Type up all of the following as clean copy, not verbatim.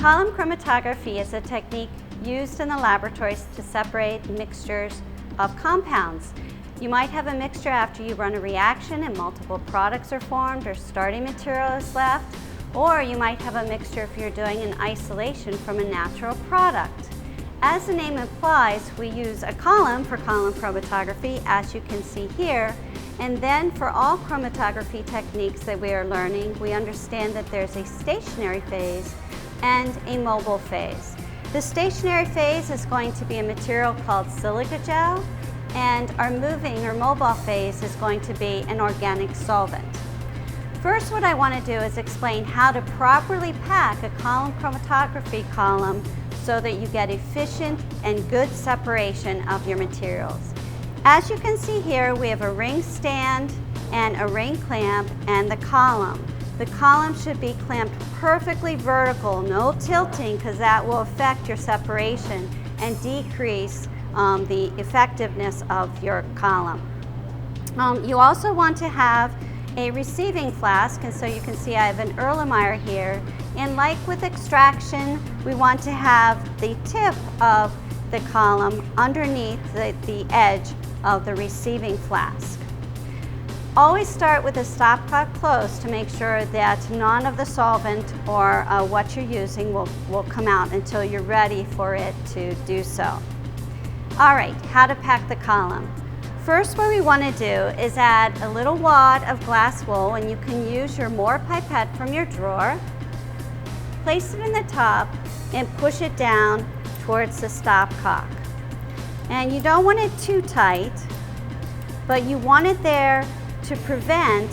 Column chromatography is a technique used in the laboratories to separate mixtures of compounds. You might have a mixture after you run a reaction and multiple products are formed or starting material is left, or you might have a mixture if you're doing an isolation from a natural product. As the name implies, we use a column for column chromatography, as you can see here, and then for all chromatography techniques that we are learning, we understand that there's a stationary phase and a mobile phase. The stationary phase is going to be a material called silica gel, and our moving or mobile phase is going to be an organic solvent. First, what I want to do is explain how to properly pack a column chromatography column so that you get efficient and good separation of your materials. As you can see here, we have a ring stand and a ring clamp and the column. The column should be clamped perfectly vertical, no tilting, because that will affect your separation and decrease the effectiveness of your column. You also want to have a receiving flask, and so you can see I have an Erlenmeyer here. And like with extraction, we want to have the tip of the column underneath the edge of the receiving flask. Always start with the stopcock closed to make sure that none of the solvent or what you're using will come out until you're ready for it to do so. All right, how to pack the column. First, what we want to do is add a little wad of glass wool, and you can use your Moore pipette from your drawer. Place it in the top and push it down towards the stopcock. And you don't want it too tight, but you want it there to prevent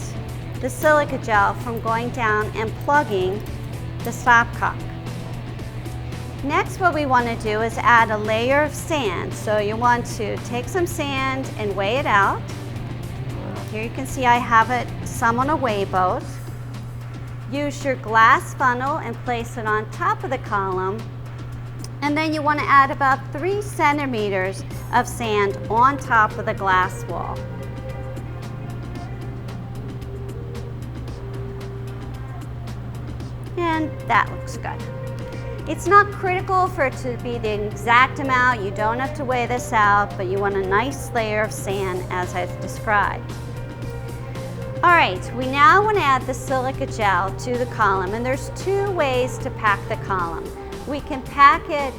the silica gel from going down and plugging the stopcock. Next, what we want to do is add a layer of sand. So you want to take some sand and weigh it out. Here you can see I have it some on a weigh boat. Use your glass funnel and place it on top of the column. And then you want to add about 3 centimeters of sand on top of the glass wall. And that looks good. It's not critical for it to be the exact amount. You don't have to weigh this out, but you want a nice layer of sand as I've described. All right, we now want to add the silica gel to the column, and there's 2 ways to pack the column. We can pack it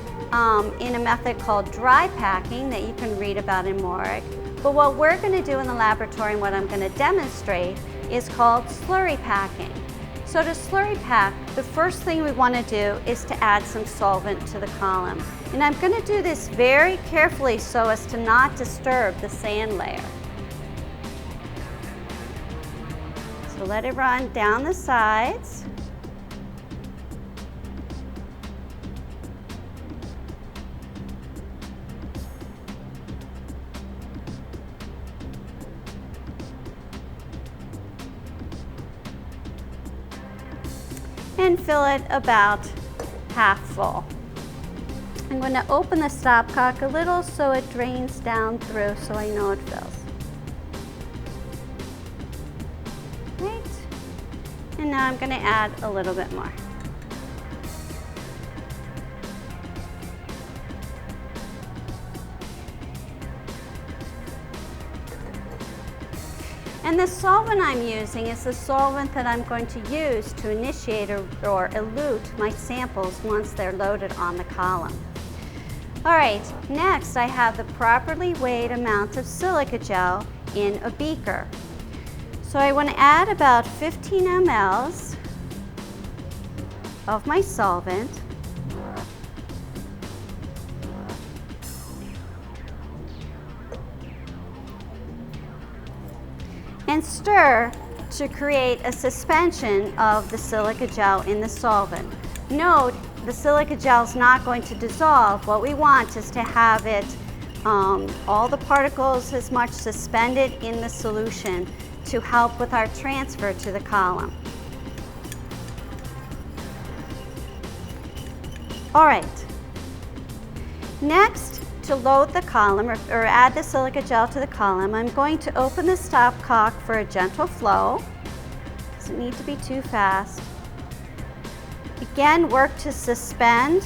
in a method called dry packing that you can read about in Mooric, but what we're going to do in the laboratory and what I'm going to demonstrate is called slurry packing. So to slurry pack, the first thing we want to do is to add some solvent to the column. And I'm going to do this very carefully so as to not disturb the sand layer. So let it run down the sides. And fill it about half full. I'm going to open the stopcock a little so it drains down through so I know it fills. Right. And now I'm going to add a little bit more. And the solvent I'm using is the solvent that I'm going to use to initiate or elute my samples once they're loaded on the column. All right, next I have the properly weighed amount of silica gel in a beaker. So I want to add about 15 mLs of my solvent. And stir to create a suspension of the silica gel in the solvent. Note, the silica gel is not going to dissolve. What we want is to have it, all the particles as much suspended in the solution to help with our transfer to the column. All right, next, to load the column or add the silica gel to the column, I'm going to open the stopcock for a gentle flow. Doesn't need to be too fast. Again, work to suspend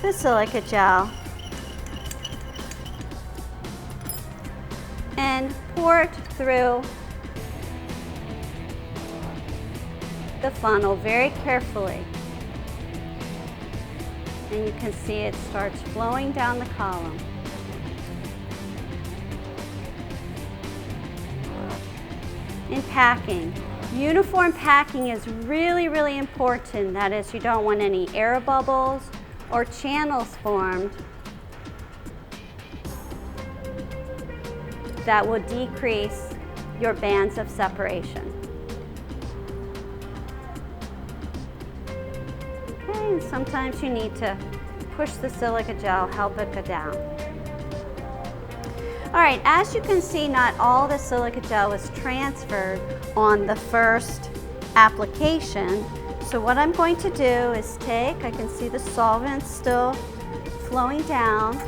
the silica gel and pour it through the funnel very carefully. And you can see it starts flowing down the column. In packing, uniform packing is really, really important. That is, you don't want any air bubbles or channels formed that will decrease your bands of separation. Okay, and sometimes you need to push the silica gel, help it go down. All right, as you can see, not all the silica gel was transferred on the first application. So what I'm going to do is I can see the solvent still flowing down,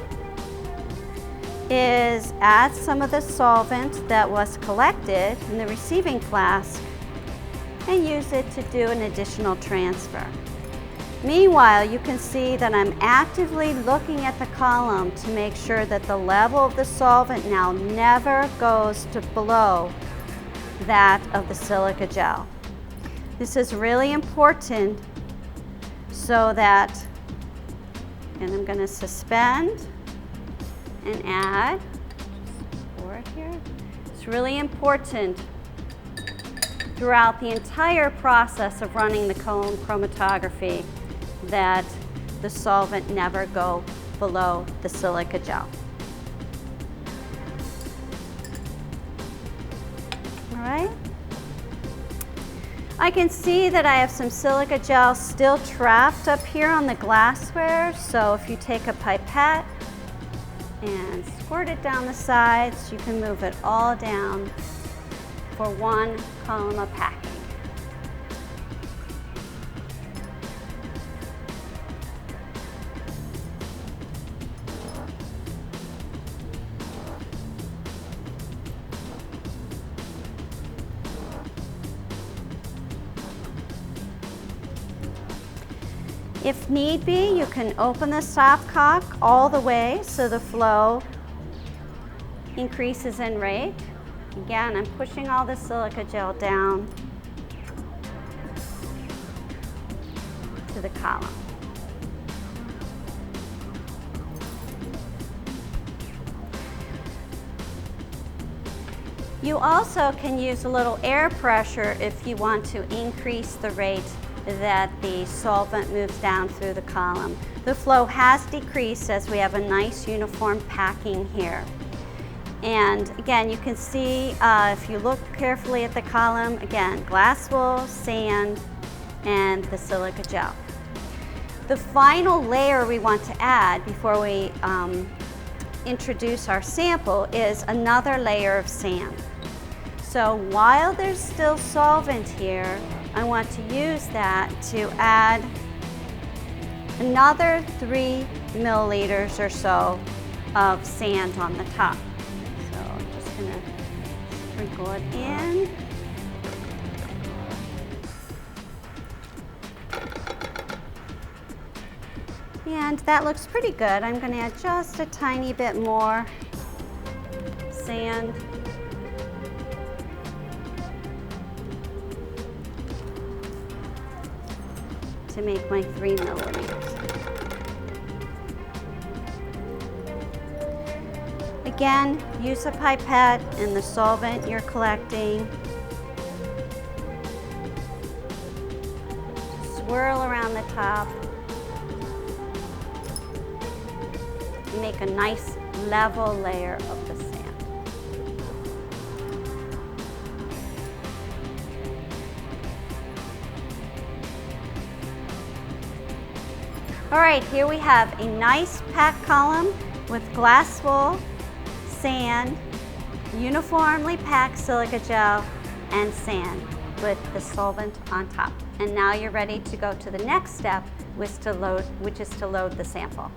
is add some of the solvent that was collected in the receiving flask and use it to do an additional transfer. Meanwhile, you can see that I'm actively looking at the column to make sure that the level of the solvent now never goes to below that of the silica gel. This is really important so that, and I'm going to suspend and add, just pour it here. It's really important throughout the entire process of running the cone chromatography that the solvent never go below the silica gel. All right. I can see that I have some silica gel still trapped up here on the glassware, so if you take a pipette and squirt it down the sides, you can move it all down for one column of packing. If need be, you can open the stopcock all the way so the flow increases in rate. Again, I'm pushing all the silica gel down to the column. You also can use a little air pressure if you want to increase the rate that the solvent moves down through the column. The flow has decreased as we have a nice uniform packing here. And again, you can see if you look carefully at the column, again, glass wool, sand, and the silica gel. The final layer we want to add before we introduce our sample is another layer of sand. So while there's still solvent here, I want to use that to add another 3 milliliters or so of sand on the top. So I'm just going to sprinkle it in. And that looks pretty good. I'm going to add just a tiny bit more sand. To make my 3 milliliters. Again, use a pipette and the solvent you're collecting. Swirl around the top. Make a nice level layer of the sand. All right, here we have a nice packed column with glass wool, sand, uniformly packed silica gel, and sand with the solvent on top. And now you're ready to go to the next step, which is to load the sample.